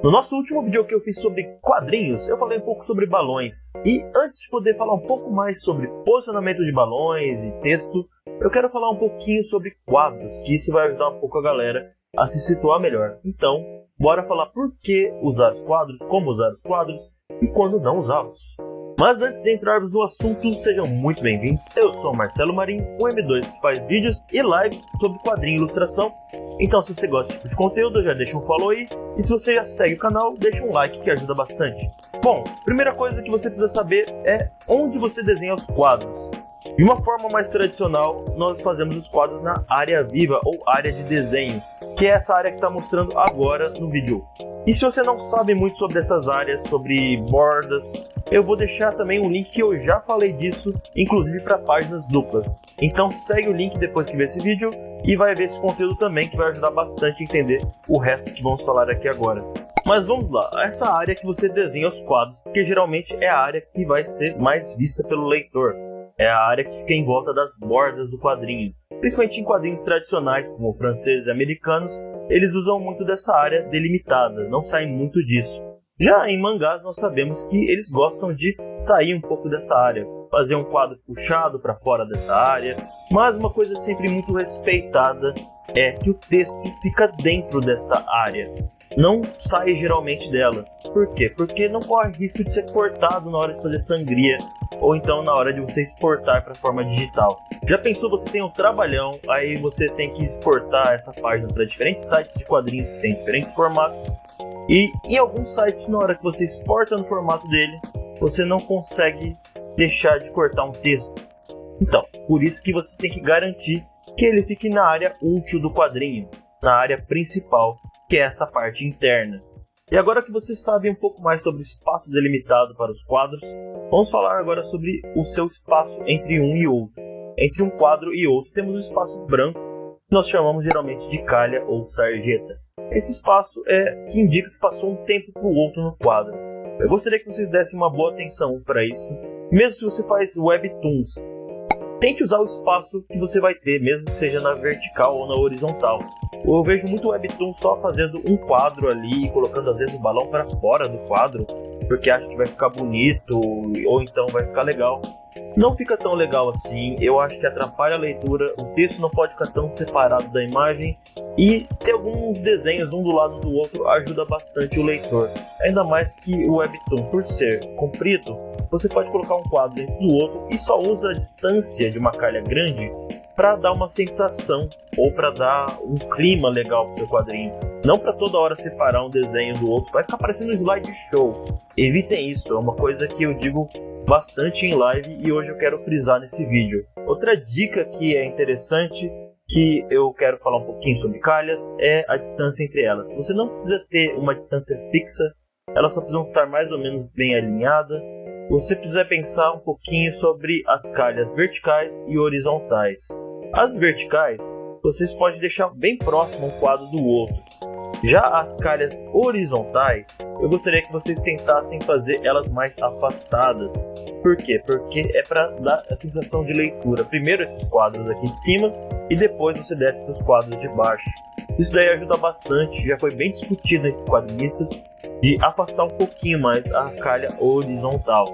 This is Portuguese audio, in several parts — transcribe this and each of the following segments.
No nosso último vídeo que eu fiz sobre quadrinhos, eu falei um pouco sobre balões. E antes de poder falar um pouco mais sobre posicionamento de balões e texto, eu quero falar um pouquinho sobre quadros, que isso vai ajudar um pouco a galera a se situar melhor. Então, bora falar por que usar os quadros, como usar os quadros e quando não usá-los. Mas antes de entrarmos no assunto, sejam muito bem-vindos. Eu sou o Marcelo Marim, o M2 que faz vídeos e lives sobre quadrinho e ilustração. Então se você gosta desse tipo de conteúdo, já deixa um follow aí. E se você já segue o canal, deixa um like que ajuda bastante. Bom, primeira coisa que você precisa saber é onde você desenha os quadros. De uma forma mais tradicional, nós fazemos os quadros na área viva ou área de desenho, que é essa área que está mostrando agora no vídeo. E se você não sabe muito sobre essas áreas, sobre bordas, eu vou deixar também um link que eu já falei disso, inclusive para páginas duplas. Então segue o link depois que ver esse vídeo e vai ver esse conteúdo também, que vai ajudar bastante a entender o resto que vamos falar aqui agora. Mas vamos lá, essa área que você desenha os quadros, que geralmente é a área que vai ser mais vista pelo leitor. É a área que fica em volta das bordas do quadrinho. Principalmente em quadrinhos tradicionais, como franceses e americanos, eles usam muito dessa área delimitada, não saem muito disso. Já em mangás nós sabemos que eles gostam de sair um pouco dessa área, fazer um quadro puxado para fora dessa área, mas uma coisa sempre muito respeitada é que o texto fica dentro desta área. Não sai geralmente dela. Por quê? Porque não corre risco de ser cortado na hora de fazer sangria ou então na hora de você exportar para forma digital. Já pensou, você tem um trabalhão, aí você tem que exportar essa página para diferentes sites de quadrinhos que tem diferentes formatos, e em algum site, na hora que você exporta no formato dele, você não consegue deixar de cortar um texto. Então, por isso que você tem que garantir que ele fique na área útil do quadrinho, na área principal, que é essa parte interna. E agora que você sabe um pouco mais sobre o espaço delimitado para os quadros, vamos falar agora sobre o seu espaço entre um e outro. Entre um quadro e outro temos o espaço branco, que nós chamamos geralmente de calha ou sarjeta. Esse espaço é que indica que passou um tempo para o outro no quadro. Eu gostaria que vocês dessem uma boa atenção para isso, mesmo se você faz webtoons. Tente usar o espaço que você vai ter, mesmo que seja na vertical ou na horizontal. Eu vejo muito webtoon só fazendo um quadro ali, colocando às vezes o balão para fora do quadro, porque acha que vai ficar bonito ou então vai ficar legal. Não fica tão legal assim, eu acho que atrapalha a leitura, o texto não pode ficar tão separado da imagem, e ter alguns desenhos um do lado do outro ajuda bastante o leitor. Ainda mais que o webtoon, por ser comprido, você pode colocar um quadro dentro do outro e só usa a distância de uma calha grande para dar uma sensação ou para dar um clima legal para o seu quadrinho. Não para toda hora separar um desenho do outro, vai ficar parecendo um slideshow. Evitem isso, é uma coisa que eu digo bastante em live e hoje eu quero frisar nesse vídeo. Outra dica que é interessante, que eu quero falar um pouquinho sobre calhas, é a distância entre elas. Você não precisa ter uma distância fixa, elas só precisam estar mais ou menos bem alinhadas. Você precisa pensar um pouquinho sobre as calhas verticais e horizontais. As verticais, vocês podem deixar bem próximo um quadro do outro. Já as calhas horizontais, eu gostaria que vocês tentassem fazer elas mais afastadas. Por quê? Porque é para dar a sensação de leitura. Primeiro esses quadros aqui de cima e depois você desce para os quadros de baixo. Isso daí ajuda bastante, já foi bem discutido entre quadrinistas, de afastar um pouquinho mais a calha horizontal.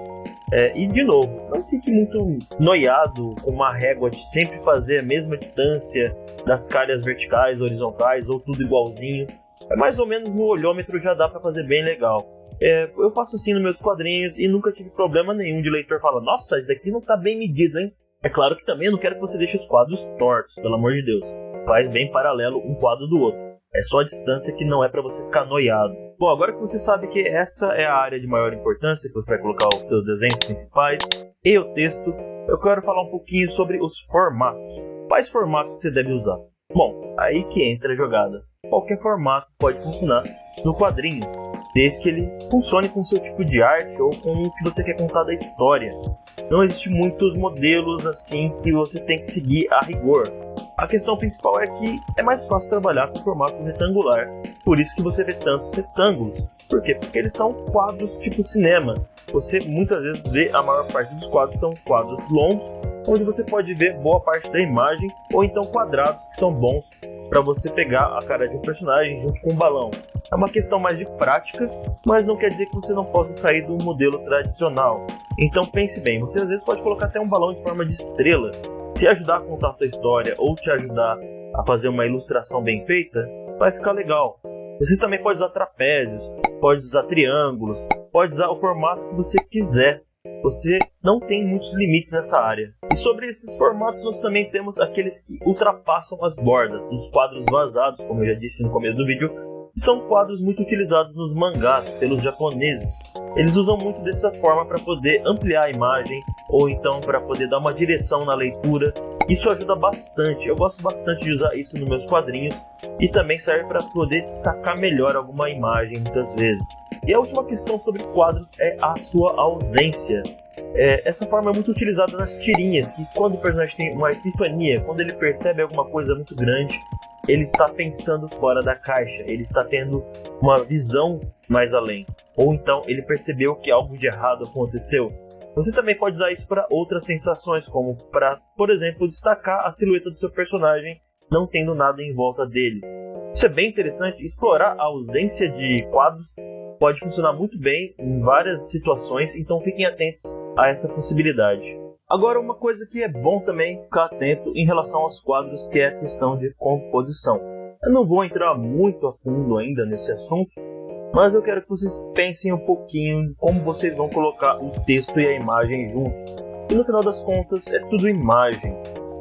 E de novo, não fique muito noiado com uma régua de sempre fazer a mesma distância das calhas verticais, horizontais ou tudo igualzinho. Mais ou menos no olhômetro já dá para fazer bem legal. Eu faço assim nos meus quadrinhos e nunca tive problema nenhum de leitor falar: nossa, isso daqui não tá bem medido, hein? É claro que também eu não quero que você deixe os quadros tortos, pelo amor de Deus. Faz bem paralelo um quadro do outro. É só a distância que não é para você ficar noiado. Bom, agora que você sabe que esta é a área de maior importância, que você vai colocar os seus desenhos principais e o texto, eu quero falar um pouquinho sobre os formatos. Quais formatos que você deve usar? Bom, aí que entra a jogada. Qualquer formato pode funcionar no quadrinho, desde que ele funcione com o seu tipo de arte ou com o que você quer contar da história. Não existem muitos modelos assim que você tem que seguir a rigor. A questão principal é que é mais fácil trabalhar com formato retangular, por isso que você vê tantos retângulos. Por quê? Porque eles são quadros tipo cinema. Você muitas vezes vê a maior parte dos quadros são quadros longos onde você pode ver boa parte da imagem, ou então quadrados que são bons para você pegar a cara de um personagem junto com um balão. É uma questão mais de prática, mas não quer dizer que você não possa sair do modelo tradicional. Então pense bem, você às vezes pode colocar até um balão de forma de estrela. Se ajudar a contar a sua história ou te ajudar a fazer uma ilustração bem feita, vai ficar legal. Você também pode usar trapézios, pode usar triângulos, pode usar o formato que você quiser. Você não tem muitos limites nessa área. E sobre esses formatos nós também temos aqueles que ultrapassam as bordas, os quadros vazados, como eu já disse no começo do vídeo, que são quadros muito utilizados nos mangás pelos japoneses. Eles usam muito dessa forma para poder ampliar a imagem ou então para poder dar uma direção na leitura. Isso ajuda bastante, eu gosto bastante de usar isso nos meus quadrinhos e também serve para poder destacar melhor alguma imagem muitas vezes. E a última questão sobre quadros é a sua ausência. Essa forma é muito utilizada nas tirinhas, que quando o personagem tem uma epifania, quando ele percebe alguma coisa muito grande, ele está pensando fora da caixa, ele está tendo uma visão mais além, ou então ele percebeu que algo de errado aconteceu. Você também pode usar isso para outras sensações, como para, por exemplo, destacar a silhueta do seu personagem não tendo nada em volta dele. Isso é bem interessante, explorar a ausência de quadros pode funcionar muito bem em várias situações, então fiquem atentos a essa possibilidade. Agora, uma coisa que é bom também ficar atento em relação aos quadros, que é a questão de composição. Eu não vou entrar muito a fundo ainda nesse assunto, mas eu quero que vocês pensem um pouquinho em como vocês vão colocar o texto e a imagem junto. E no final das contas é tudo imagem,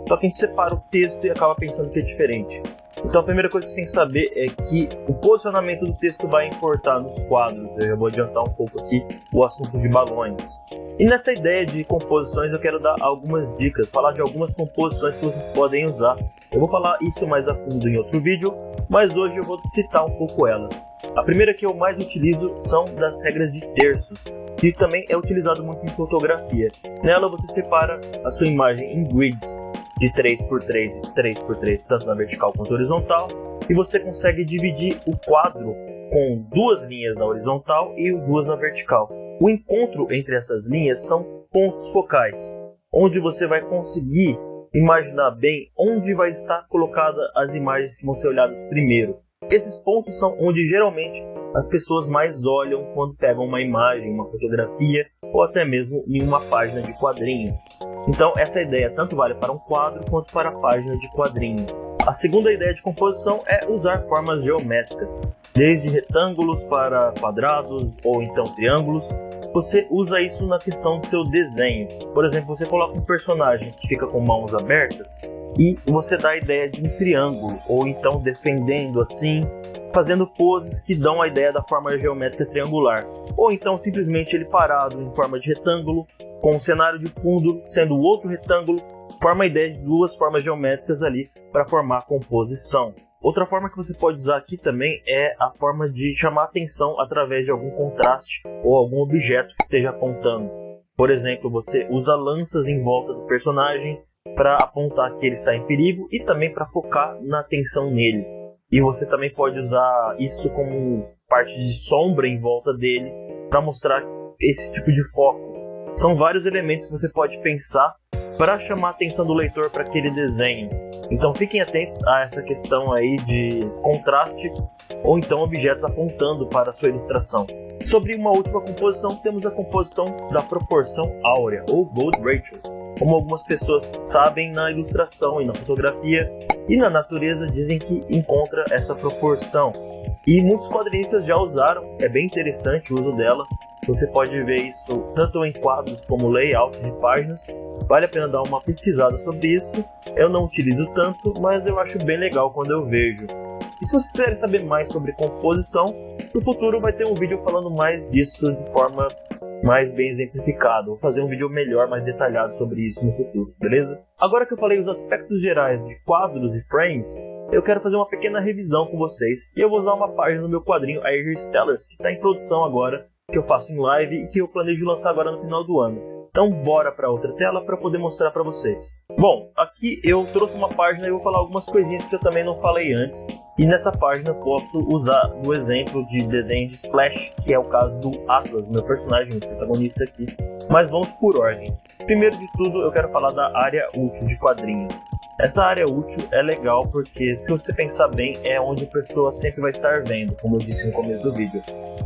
só que a gente separa o texto e acaba pensando que é diferente. Então a primeira coisa que você tem que saber é que o posicionamento do texto vai importar nos quadros. Eu já vou adiantar um pouco aqui o assunto de balões. E nessa ideia de composições eu quero dar algumas dicas, falar de algumas composições que vocês podem usar. Eu vou falar isso mais a fundo em outro vídeo, mas hoje eu vou citar um pouco elas. A primeira que eu mais utilizo são das regras de terços, que também é utilizado muito em fotografia. Nela você separa a sua imagem em grids de 3x3 e 3x3, tanto na vertical quanto na horizontal, e você consegue dividir o quadro com 2 linhas na horizontal e 2 na vertical. O encontro entre essas linhas são pontos focais, onde você vai conseguir imaginar bem onde vai estar colocada as imagens que vão ser olhadas primeiro. Esses pontos são onde geralmente as pessoas mais olham quando pegam uma imagem, uma fotografia ou até mesmo em uma página de quadrinho. Então essa ideia tanto vale para um quadro quanto para a página de quadrinho. A segunda ideia de composição é usar formas geométricas, desde retângulos para quadrados ou então triângulos. Você usa isso na questão do seu desenho. Por exemplo, você coloca um personagem que fica com mãos abertas e você dá a ideia de um triângulo, ou então defendendo assim, fazendo poses que dão a ideia da forma geométrica triangular. Ou então simplesmente ele parado em forma de retângulo, com um cenário de fundo sendo o outro retângulo, forma a ideia de 2 formas geométricas ali para formar a composição. Outra forma que você pode usar aqui também é a forma de chamar atenção através de algum contraste ou algum objeto que esteja apontando. Por exemplo, você usa lanças em volta do personagem para apontar que ele está em perigo e também para focar na atenção nele. E você também pode usar isso como parte de sombra em volta dele para mostrar esse tipo de foco. São vários elementos que você pode pensar para chamar a atenção do leitor para aquele desenho. Então fiquem atentos a essa questão aí de contraste ou então objetos apontando para a sua ilustração. Sobre uma última composição, temos a composição da proporção áurea ou Gold Ratio. Como algumas pessoas sabem, na ilustração e na fotografia e na natureza dizem que encontra essa proporção. E muitos quadrinistas já usaram, é bem interessante o uso dela. Você pode ver isso tanto em quadros como layout de páginas. Vale a pena dar uma pesquisada sobre isso. Eu não utilizo tanto, mas eu acho bem legal quando eu vejo. E se vocês quiserem saber mais sobre composição, no futuro vai ter um vídeo falando mais disso de forma mais bem exemplificada. Vou fazer um vídeo melhor, mais detalhado sobre isso no futuro, beleza? Agora que eu falei os aspectos gerais de quadros e frames, eu quero fazer uma pequena revisão com vocês. E eu vou usar uma página no meu quadrinho Aegir Stellars, que está em produção agora, que eu faço em live e que eu planejo lançar agora no final do ano. Então bora para outra tela para poder mostrar para vocês. Bom, aqui eu trouxe uma página e vou falar algumas coisinhas que eu também não falei antes. E nessa página eu posso usar o exemplo de desenho de splash, que é o caso do Atlas, meu personagem, meu protagonista aqui. Mas vamos por ordem. Primeiro de tudo, eu quero falar da área útil de quadrinho. Essa área útil é legal porque, se você pensar bem, é onde a pessoa sempre vai estar vendo, como eu disse no começo do vídeo.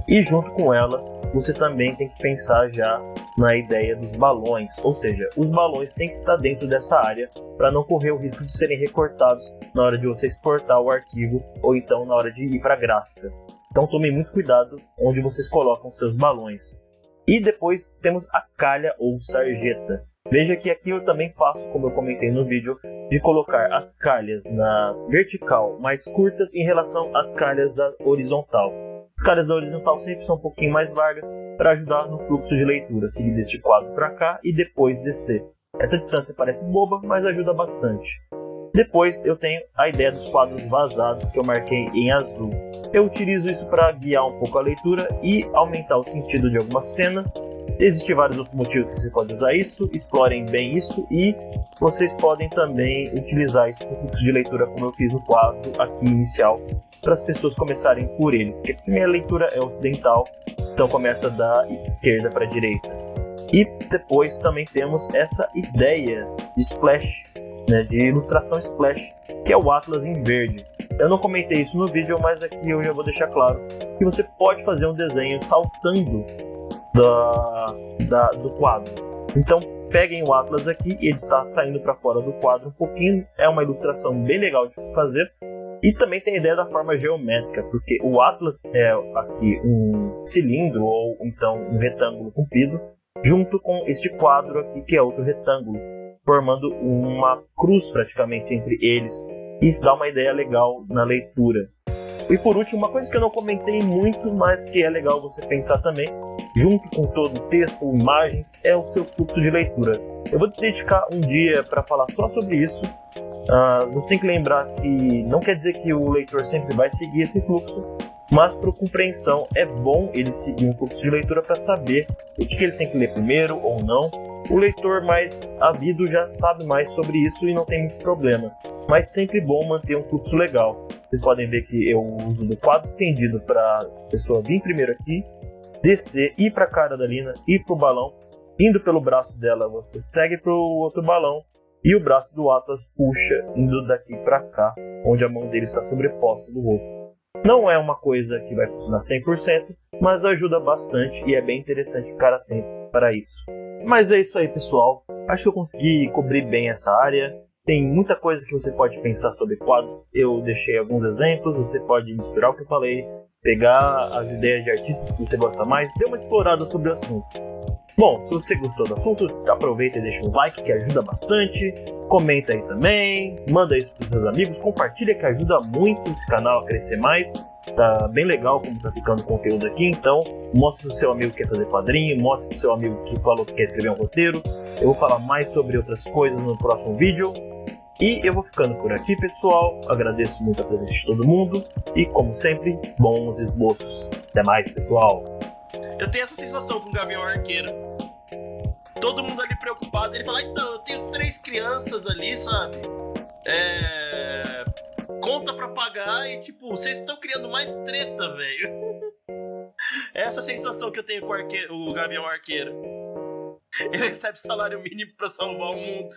E junto com ela, você também tem que pensar já na ideia dos balões, ou seja, os balões têm que estar dentro dessa área para não correr o risco de serem recortados na hora de você exportar o arquivo ou então na hora de ir para a gráfica. Então tome muito cuidado onde vocês colocam seus balões. E depois temos a calha ou sarjeta. Veja que aqui eu também faço, como eu comentei no vídeo, de colocar as calhas na vertical mais curtas em relação às calhas da horizontal. As calhas da horizontal sempre são um pouquinho mais largas para ajudar no fluxo de leitura, seguir deste quadro para cá e depois descer. Essa distância parece boba, mas ajuda bastante. Depois eu tenho a ideia dos quadros vazados que eu marquei em azul. Eu utilizo isso para guiar um pouco a leitura e aumentar o sentido de alguma cena. Existem vários outros motivos que você pode usar isso, explorem bem isso e vocês podem também utilizar isso para o fluxo de leitura, como eu fiz no quadro aqui inicial, para as pessoas começarem por ele, porque a minha leitura é ocidental, então começa da esquerda para a direita. E depois também temos essa ideia de splash, de ilustração splash, que é o Atlas em verde. Eu não comentei isso no vídeo, mas aqui eu já vou deixar claro que você pode fazer um desenho saltando do quadro. Então peguem o Atlas aqui, ele está saindo para fora do quadro um pouquinho, é uma ilustração bem legal de se fazer. E também tem a ideia da forma geométrica, porque o Atlas é aqui um cilindro ou então um retângulo comprido, junto com este quadro aqui que é outro retângulo, formando uma cruz praticamente entre eles e dá uma ideia legal na leitura. E por último, uma coisa que eu não comentei muito, mas que é legal você pensar também, junto com todo o texto ou imagens, é o seu fluxo de leitura. Eu vou dedicar um dia para falar só sobre isso. Você tem que lembrar que não quer dizer que o leitor sempre vai seguir esse fluxo, mas para compreensão é bom ele seguir um fluxo de leitura para saber o que ele tem que ler primeiro ou não. O leitor mais ávido já sabe mais sobre isso e não tem muito problema, mas sempre bom manter um fluxo legal. Vocês podem ver que eu uso do quadro estendido para a pessoa vir primeiro aqui, descer, ir para a cara da Lina, ir para o balão, indo pelo braço dela você segue para o outro balão e o braço do Atlas puxa indo daqui para cá, onde a mão dele está sobreposta do rosto. Não é uma coisa que vai funcionar 100%, mas ajuda bastante e é bem interessante ficar atento para isso. Mas é isso aí, pessoal. Acho que eu consegui cobrir bem essa área. Tem muita coisa que você pode pensar sobre quadros. Eu deixei alguns exemplos. Você pode misturar o que eu falei, pegar as ideias de artistas que você gosta mais, dê uma explorada sobre o assunto. Bom, se você gostou do assunto, aproveita e deixa um like que ajuda bastante. Comenta aí também, manda isso para os seus amigos, compartilha que ajuda muito esse canal a crescer mais. Tá bem legal como tá ficando o conteúdo aqui, então mostre pro seu amigo que quer fazer quadrinho, mostre pro seu amigo que falou que quer escrever um roteiro. Eu vou falar mais sobre outras coisas no próximo vídeo. E eu vou ficando por aqui, pessoal. Agradeço muito a presença de todo mundo e, como sempre, bons esboços. Até mais, pessoal. Eu tenho essa sensação com o Gavião Arqueiro. Todo mundo ali preocupado, ele fala, então, eu tenho 3 crianças ali, sabe? Conta pra pagar e, tipo, vocês estão criando mais treta, velho. Essa sensação que eu tenho com o Gavião Arqueiro. Ele recebe salário mínimo pra salvar o mundo.